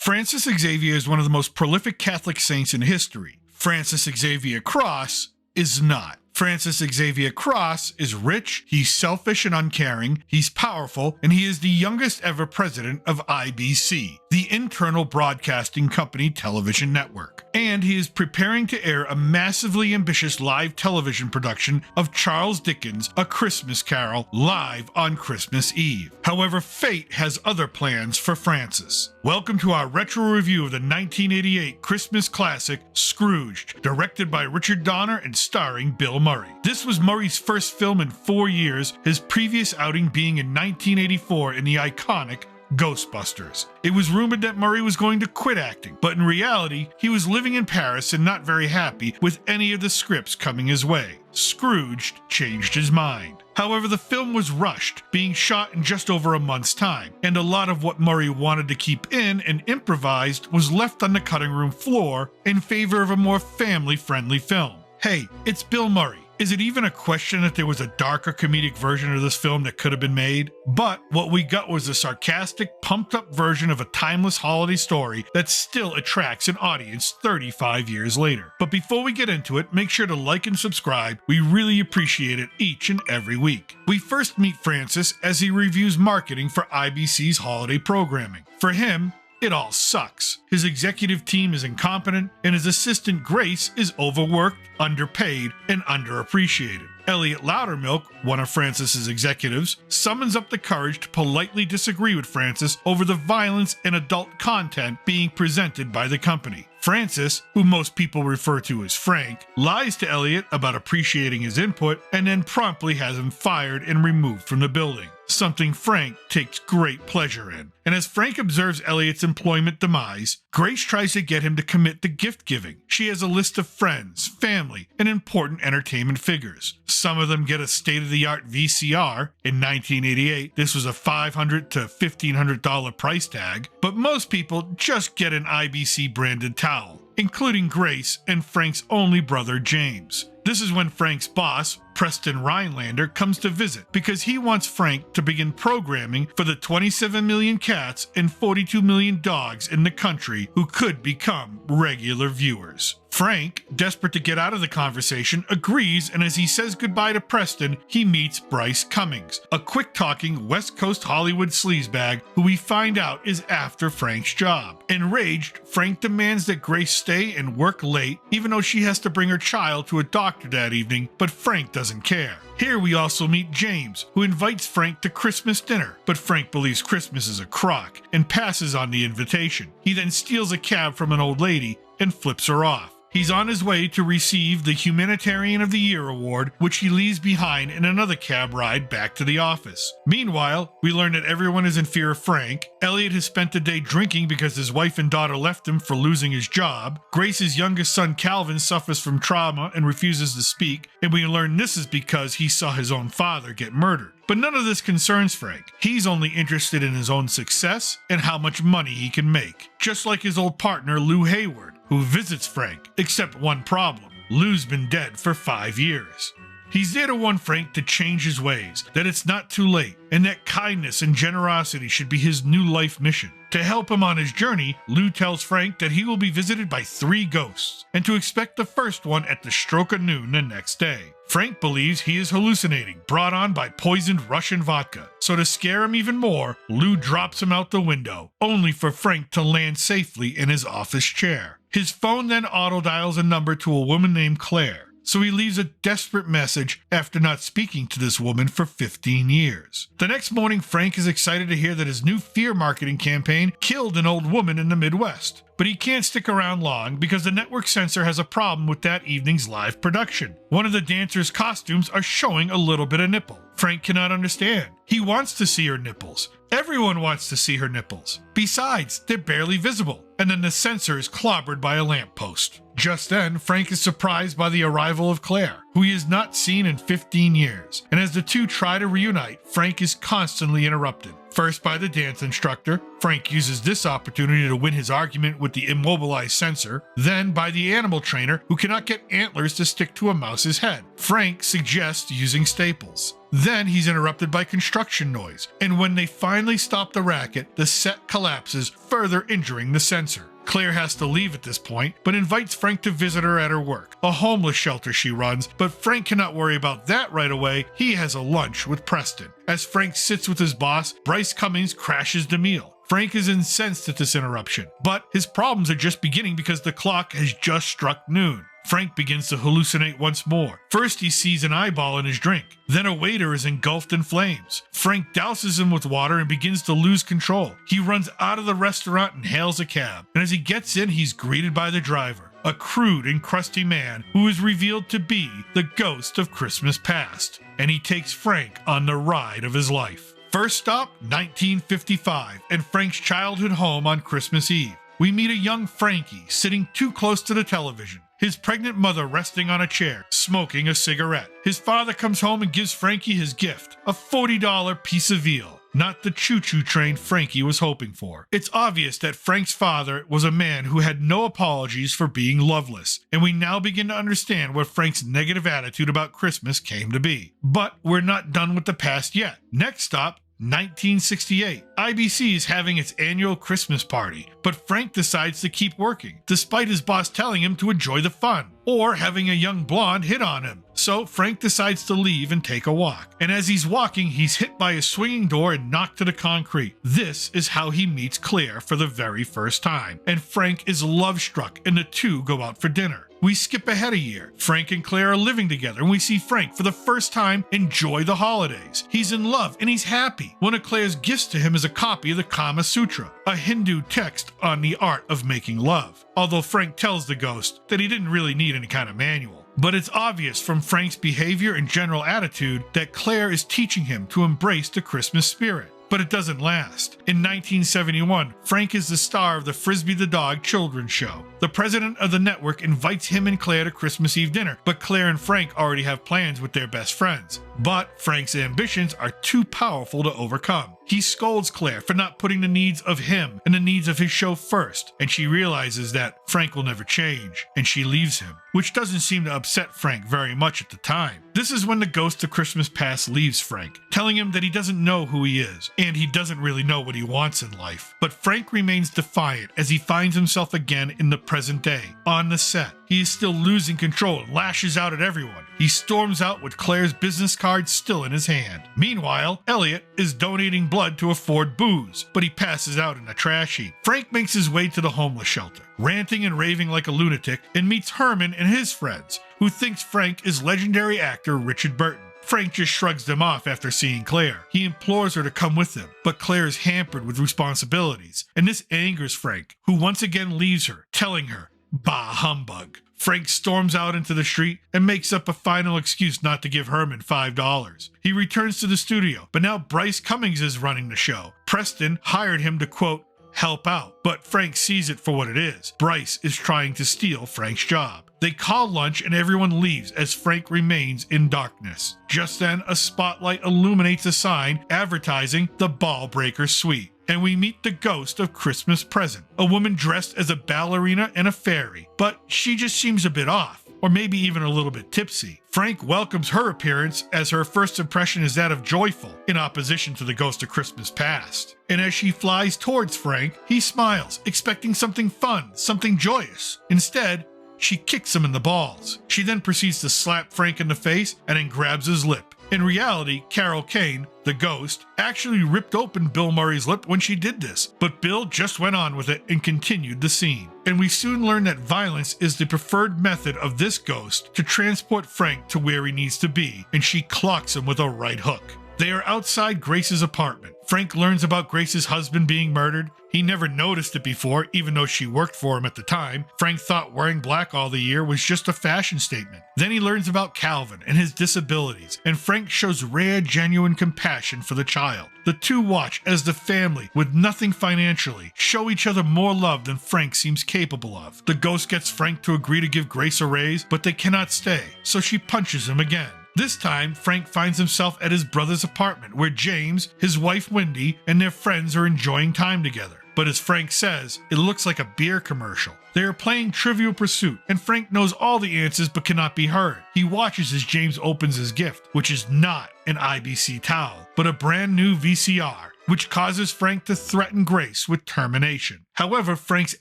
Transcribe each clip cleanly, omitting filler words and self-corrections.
Francis Xavier is one of the most prolific Catholic saints in history. Francis Xavier Cross is not. Francis Xavier Cross is rich, he's selfish and uncaring, he's powerful, and he is the youngest ever president of IBC, the Internal Broadcasting Company television network. And he is preparing to air a massively ambitious live television production of Charles Dickens' A Christmas Carol live on Christmas Eve. However, fate has other plans for Francis. Welcome to our retro review of the 1988 Christmas classic, Scrooged, directed by Richard Donner and starring Bill Murray. This was Murray's first film in 4 years, his previous outing being in 1984 in the iconic Ghostbusters. It was rumored that Murray was going to quit acting, but in reality, he was living in Paris and not very happy with any of the scripts coming his way. Scrooged changed his mind. However, the film was rushed, being shot in just over a month's time, and a lot of what Murray wanted to keep in and improvised was left on the cutting room floor in favor of a more family-friendly film. Hey, it's Bill Murray. Is it even a question that there was a darker comedic version of this film that could have been made? But what we got was a sarcastic, pumped-up version of a timeless holiday story that still attracts an audience 35 years later. But before we get into it, make sure to like and subscribe. We really appreciate it each and every week. We first meet Francis as he reviews marketing for IBC's holiday programming. For him, it all sucks. His executive team is incompetent, and his assistant Grace is overworked, underpaid, and underappreciated. Elliot Loudermilk, one of Francis's executives, summons up the courage to politely disagree with Francis over the violence and adult content being presented by the company. Francis, who most people refer to as Frank, lies to Elliot about appreciating his input and then promptly has him fired and removed from the building, something Frank takes great pleasure in. And as Frank observes Elliot's employment demise, Grace tries to get him to commit to gift giving. She has a list of friends, family, and important entertainment figures. Some of them get a state-of-the-art VCR. In 1988, this was a $500 to $1,500 price tag, but most people just get an IBC-branded towel, including Grace and Frank's only brother, James. This is when Frank's boss, Preston Rhinelander, comes to visit because he wants Frank to begin programming for the 27 million cats and 42 million dogs in the country who could become regular viewers. Frank, desperate to get out of the conversation, agrees, and as he says goodbye to Preston, he meets Bryce Cummings, a quick-talking West Coast Hollywood sleazebag who we find out is after Frank's job. Enraged, Frank demands that Grace stay and work late, even though she has to bring her child to a doctor that evening, but Frank doesn't care. Here we also meet James, who invites Frank to Christmas dinner, but Frank believes Christmas is a crock and passes on the invitation. He then steals a cab from an old lady and flips her off. He's on his way to receive the Humanitarian of the Year award, which he leaves behind in another cab ride back to the office. Meanwhile, we learn that everyone is in fear of Frank. Elliot has spent the day drinking because his wife and daughter left him for losing his job. Grace's youngest son Calvin suffers from trauma and refuses to speak, and we learn this is because he saw his own father get murdered. But none of this concerns Frank. He's only interested in his own success and how much money he can make. Just like his old partner Lou Hayward, who visits Frank, except one problem. Lou's been dead for 5 years. He's there to warn Frank to change his ways, that it's not too late, and that kindness and generosity should be his new life mission. To help him on his journey, Lou tells Frank that he will be visited by 3 ghosts, and to expect the first one at the stroke of noon the next day. Frank believes he is hallucinating, brought on by poisoned Russian vodka. So to scare him even more, Lou drops him out the window, only for Frank to land safely in his office chair. His phone then auto-dials a number to a woman named Claire. So he leaves a desperate message after not speaking to this woman for 15 years. The next morning, Frank is excited to hear that his new fear marketing campaign killed an old woman in the Midwest. But he can't stick around long because the network censor has a problem with that evening's live production. One of the dancers' costumes are showing a little bit of nipple. Frank cannot understand. He wants to see her nipples. Everyone wants to see her nipples. Besides, they're barely visible. And then the censor is clobbered by a lamppost. Just then, Frank is surprised by the arrival of Claire, who he has not seen in 15 years. And as the two try to reunite, Frank is constantly interrupted. First by the dance instructor. Frank uses this opportunity to win his argument with the immobilized censor. Then by the animal trainer, who cannot get antlers to stick to a mouse's head. Frank suggests using staples. Then he's interrupted by construction noise, and when they finally stop the racket, the set collapses, further injuring the censor. Claire has to leave at this point, but invites Frank to visit her at her work, a homeless shelter she runs, but Frank cannot worry about that right away. He has a lunch with Preston. As Frank sits with his boss, Bryce Cummings crashes the meal. Frank is incensed at this interruption, but his problems are just beginning because the clock has just struck noon. Frank begins to hallucinate once more. First he sees an eyeball in his drink, then a waiter is engulfed in flames. Frank douses him with water and begins to lose control. He runs out of the restaurant and hails a cab, and as he gets in he's greeted by the driver, a crude and crusty man who is revealed to be the ghost of Christmas past, and he takes Frank on the ride of his life. First stop, 1955, and Frank's childhood home on Christmas Eve. We meet a young Frankie sitting too close to the television, his pregnant mother resting on a chair, smoking a cigarette. His father comes home and gives Frankie his gift, a $40 piece of veal, not the choo-choo train Frankie was hoping for. It's obvious that Frank's father was a man who had no apologies for being loveless, and we now begin to understand what Frank's negative attitude about Christmas came to be. But we're not done with the past yet. Next stop, 1968. IBC is having its annual Christmas party, but Frank decides to keep working, despite his boss telling him to enjoy the fun, or having a young blonde hit on him. So Frank decides to leave and take a walk. And as he's walking, he's hit by a swinging door and knocked to the concrete. This is how he meets Claire for the very first time, and Frank is love-struck, and the two go out for dinner. We skip ahead a year. Frank and Claire are living together, and we see Frank for the first time enjoy the holidays. He's in love and he's happy. One of Claire's gifts to him is a copy of the Kama Sutra, a Hindu text on the art of making love. Although Frank tells the ghost that he didn't really need any kind of manual. But it's obvious from Frank's behavior and general attitude that Claire is teaching him to embrace the Christmas spirit. But it doesn't last. In 1971, Frank is the star of the Frisbee the Dog children's show. The president of the network invites him and Claire to Christmas Eve dinner, but Claire and Frank already have plans with their best friends. But Frank's ambitions are too powerful to overcome. He scolds Claire for not putting the needs of him and the needs of his show first, and she realizes that Frank will never change, and she leaves him, which doesn't seem to upset Frank very much at the time. This is when the ghost of Christmas past leaves Frank, telling him that he doesn't know who he is, and he doesn't really know what he wants in life. But Frank remains defiant as he finds himself again in the present day, on the set. He is still losing control and lashes out at everyone. He storms out with Claire's business card still in his hand. Meanwhile, Elliot is donating blood to afford booze, but he passes out in a trash heap. Frank makes his way to the homeless shelter, ranting and raving like a lunatic, and meets Herman and his friends, who thinks Frank is legendary actor Richard Burton. Frank just shrugs them off after seeing Claire. He implores her to come with him, but Claire is hampered with responsibilities, and this angers Frank, who once again leaves her, telling her, "Bah humbug." Frank storms out into the street and makes up a final excuse not to give Herman $5. He returns to the studio, but now Bryce Cummings is running the show. Preston hired him to, quote, help out, but Frank sees it for what it is. Bryce is trying to steal Frank's job. They call lunch and everyone leaves as Frank remains in darkness. Just then, a spotlight illuminates a sign advertising the Ball Breaker Suite. And we meet the ghost of Christmas Present, a woman dressed as a ballerina and a fairy, but she just seems a bit off, or maybe even a little bit tipsy. Frank welcomes her appearance as her first impression is that of joyful, in opposition to the ghost of Christmas past. And as she flies towards Frank, he smiles, expecting something fun, something joyous. Instead, she kicks him in the balls. She then proceeds to slap Frank in the face and then grabs his lip. In reality, Carol Kane, the ghost, actually ripped open Bill Murray's lip when she did this, but Bill just went on with it and continued the scene. And we soon learn that violence is the preferred method of this ghost to transport Frank to where he needs to be, and she clocks him with a right hook. They are outside Grace's apartment. Frank learns about Grace's husband being murdered. He never noticed it before, even though she worked for him at the time. Frank thought wearing black all the year was just a fashion statement. Then he learns about Calvin and his disabilities, and Frank shows rare, genuine compassion for the child. The two watch as the family, with nothing financially, show each other more love than Frank seems capable of. The ghost gets Frank to agree to give Grace a raise, but they cannot stay, so she punches him again. This time, Frank finds himself at his brother's apartment where James, his wife Wendy, and their friends are enjoying time together. But as Frank says, it looks like a beer commercial. They are playing Trivial Pursuit, and Frank knows all the answers but cannot be heard. He watches as James opens his gift, which is not an IBC towel, but a brand new VCR, which causes Frank to threaten Grace with termination. However, Frank's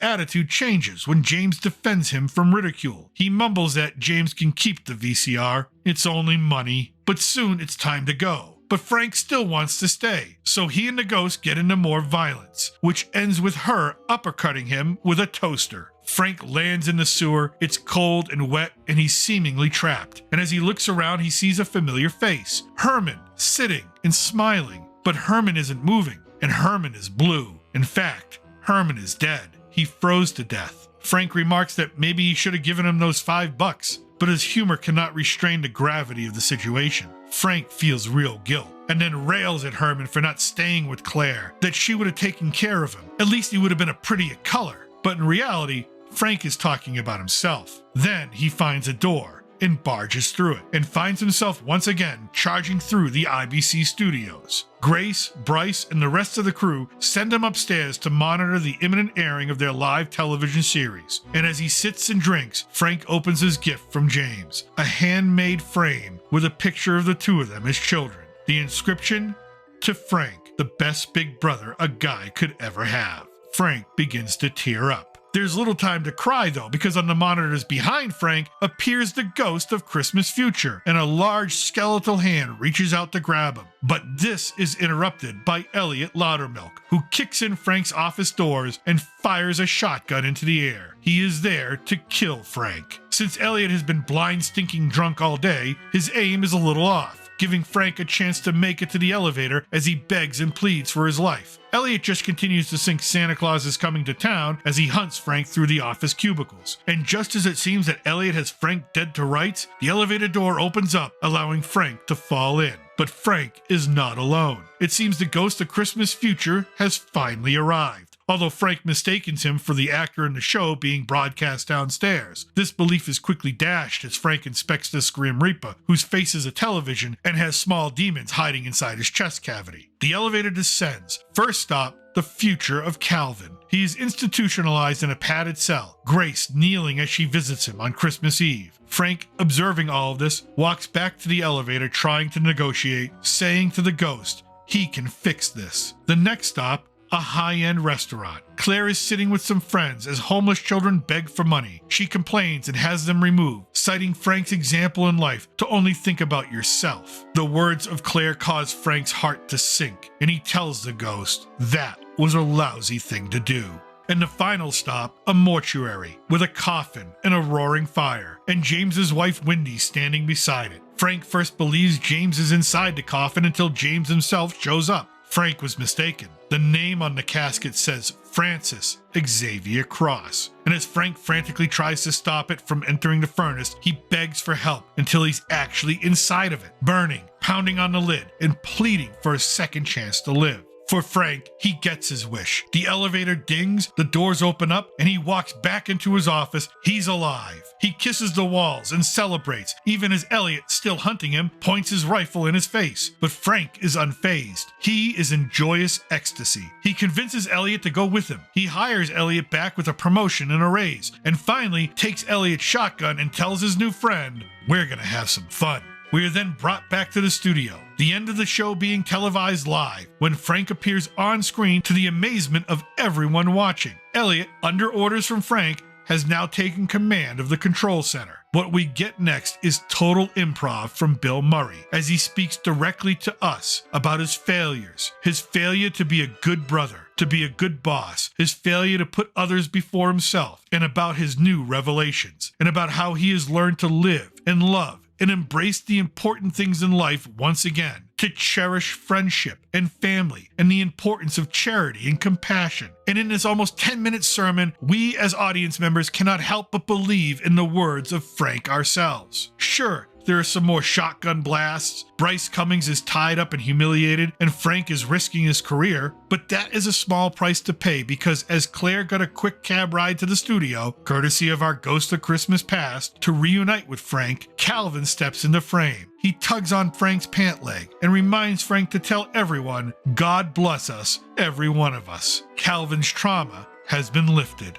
attitude changes when James defends him from ridicule. He mumbles that James can keep the VCR, it's only money, but soon it's time to go. But Frank still wants to stay, so he and the ghost get into more violence, which ends with her uppercutting him with a toaster. Frank lands in the sewer, it's cold and wet, and he's seemingly trapped. And as he looks around, he sees a familiar face, Herman, sitting and smiling. But Herman isn't moving, and Herman is blue. In fact, Herman is dead. He froze to death. Frank remarks that maybe he should have given him those $5, but his humor cannot restrain the gravity of the situation. Frank feels real guilt, and then rails at Herman for not staying with Claire, that she would have taken care of him. At least he would have been a prettier color. But in reality, Frank is talking about himself. Then he finds a door and barges through it, and finds himself once again charging through the IBC studios. Grace, Bryce, and the rest of the crew send him upstairs to monitor the imminent airing of their live television series. And as he sits and drinks, Frank opens his gift from James, a handmade frame with a picture of the two of them as children. The inscription, "To Frank, the best big brother a guy could ever have." Frank begins to tear up. There's little time to cry though, because on the monitors behind Frank appears the ghost of Christmas Future, and a large skeletal hand reaches out to grab him. But this is interrupted by Elliot Loudermilk, who kicks in Frank's office doors and fires a shotgun into the air. He is there to kill Frank. Since Elliot has been blind stinking drunk all day, his aim is a little off, giving Frank a chance to make it to the elevator as he begs and pleads for his life. Elliot just continues to sing Santa Claus is Coming to Town as he hunts Frank through the office cubicles. And just as it seems that Elliot has Frank dead to rights, the elevator door opens up, allowing Frank to fall in. But Frank is not alone. It seems the ghost of Christmas Future has finally arrived, although Frank mistakes him for the actor in the show being broadcast downstairs. This belief is quickly dashed as Frank inspects this Grim Reaper, whose face is a television and has small demons hiding inside his chest cavity. The elevator descends. First stop, the future of Calvin. He is institutionalized in a padded cell, Grace kneeling as she visits him on Christmas Eve. Frank, observing all of this, walks back to the elevator trying to negotiate, saying to the ghost, he can fix this. The next stop, a high-end restaurant. Claire is sitting with some friends as homeless children beg for money. She complains and has them removed, citing Frank's example in life to only think about yourself. The words of Claire cause Frank's heart to sink, and he tells the ghost that was a lousy thing to do. And the final stop, a mortuary, with a coffin and a roaring fire, and James's wife Wendy standing beside it. Frank first believes James is inside the coffin until James himself shows up. Frank was mistaken. The name on the casket says Francis Xavier Cross. And as Frank frantically tries to stop it from entering the furnace, he begs for help until he's actually inside of it, burning, pounding on the lid, and pleading for a second chance to live. For Frank, he gets his wish. The elevator dings, the doors open up, and he walks back into his office. He's alive. He kisses the walls and celebrates, even as Elliot, still hunting him, points his rifle in his face. But Frank is unfazed. He is in joyous ecstasy. He convinces Elliot to go with him. He hires Elliot back with a promotion and a raise, and finally takes Elliot's shotgun and tells his new friend, "We're gonna have some fun." We are then brought back to the studio, the end of the show being televised live, when Frank appears on screen to the amazement of everyone watching. Elliot, under orders from Frank, has now taken command of the control center. What we get next is total improv from Bill Murray, as he speaks directly to us about his failures, his failure to be a good brother, to be a good boss, his failure to put others before himself, and about his new revelations, and about how he has learned to live and love and embrace the important things in life once again, to cherish friendship and family and the importance of charity and compassion. And in this almost 10-minute sermon, we as audience members cannot help but believe in the words of Frank ourselves. Sure, there are some more shotgun blasts. Bryce Cummings is tied up and humiliated, and Frank is risking his career. But that is a small price to pay because as Claire got a quick cab ride to the studio, courtesy of our Ghost of Christmas Past, to reunite with Frank, Calvin steps into frame. He tugs on Frank's pant leg and reminds Frank to tell everyone, God bless us, every one of us. Calvin's trauma has been lifted.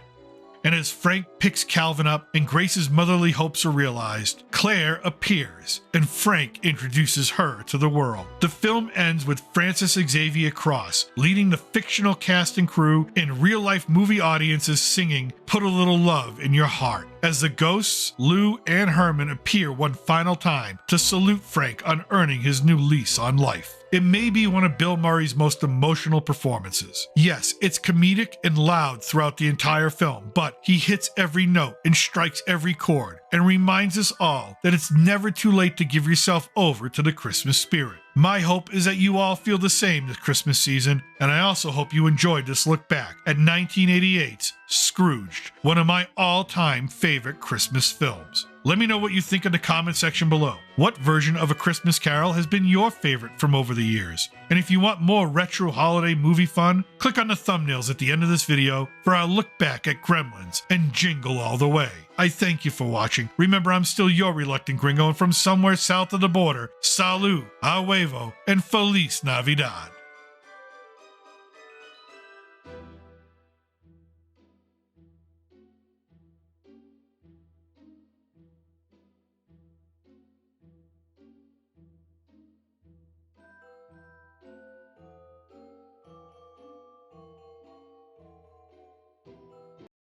And as Frank picks Calvin up and Grace's motherly hopes are realized, Claire appears and Frank introduces her to the world. The film ends with Francis Xavier Cross leading the fictional cast and crew and real-life movie audiences singing Put a Little Love in Your Heart, as the ghosts, Lou and Herman appear one final time to salute Frank on earning his new lease on life. It may be one of Bill Murray's most emotional performances. Yes, it's comedic and loud throughout the entire film, but he hits every note and strikes every chord and reminds us all that it's never too late to give yourself over to the Christmas spirit. My hope is that you all feel the same this Christmas season, and I also hope you enjoyed this look back at 1988's Scrooged, one of my all-time favorite Christmas films. Let me know what you think in the comment section below. What version of A Christmas Carol has been your favorite from over the years? And if you want more retro holiday movie fun, click on the thumbnails at the end of this video for our look back at Gremlins and Jingle All the Way. I thank you for watching. Remember, I'm still your reluctant gringo, and from somewhere south of the border, salut, a huevo, and Feliz Navidad.